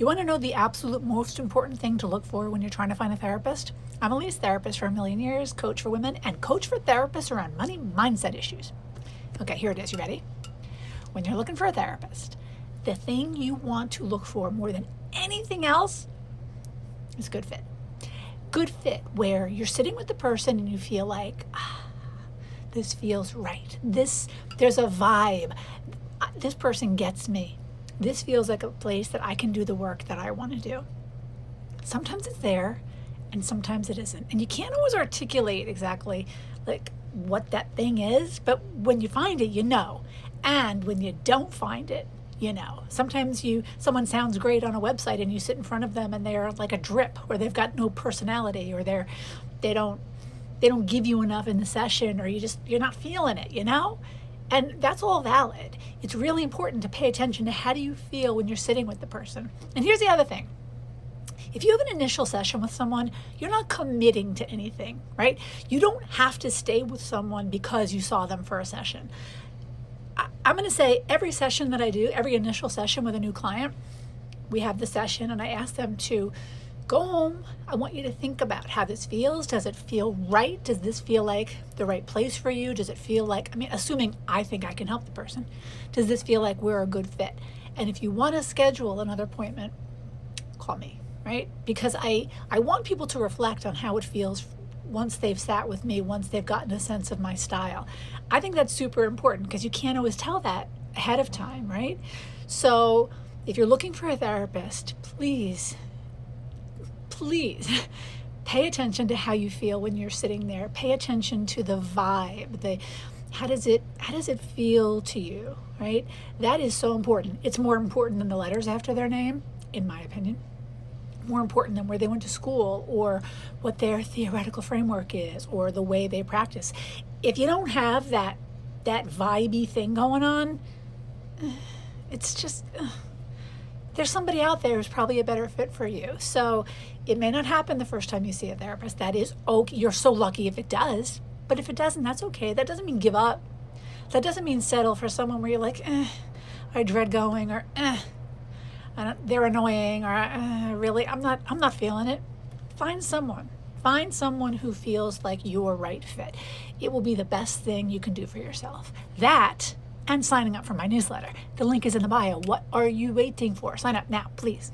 You want to know the absolute most important thing to look for when you're trying to find a therapist? I'm Elise, therapist for a million years, coach for women, and coach for therapists around money mindset issues. Okay, here it is. You ready? When you're looking for a therapist, the thing you want to look for more than anything else is good fit. Good fit, where you're sitting with the person and you feel like, this feels right. There's a vibe. This person gets me. This feels like a place that I can do the work that I want to do. Sometimes it's there and sometimes it isn't. And you can't always articulate exactly like what that thing is, but when you find it, you know. And when you don't find it, you know. Sometimes someone sounds great on a website and you sit in front of them and they're like a drip, or they've got no personality, or they don't give you enough in the session, or you're not feeling it, you know? And that's all valid. It's really important to pay attention to how do you feel when you're sitting with the person. And here's the other thing. If you have an initial session with someone, you're not committing to anything, right? You don't have to stay with someone because you saw them for a session. I'm going to say every session that I do, every initial session with a new client, we have the session and I ask them to go home. I want you to think about how this feels. Does it feel right? Does this feel like the right place for you? Does it feel like, assuming I think I can help the person, does this feel like we're a good fit? And if you want to schedule another appointment, call me, right? Because I want people to reflect on how it feels once they've sat with me, once they've gotten a sense of my style. I think that's super important because you can't always tell that ahead of time, right? So if you're looking for a therapist, please pay attention to how you feel when you're sitting there. Pay attention to the vibe. How does it feel to you, right? That is so important. It's more important than the letters after their name, in my opinion. More important than where they went to school or what their theoretical framework is or the way they practice. If you don't have that vibey thing going on, it's just there's somebody out there who's probably a better fit for you. So it may not happen the first time you see a therapist. That is okay. You're so lucky if it does. But if it doesn't, that's okay. That doesn't mean give up. That doesn't mean settle for someone where you're like, I dread going, or they're annoying, or really, I'm not feeling it. Find someone who feels like you're a right fit. It will be the best thing you can do for yourself. That and signing up for my newsletter. The link is in the bio. What are you waiting for? Sign up now, please.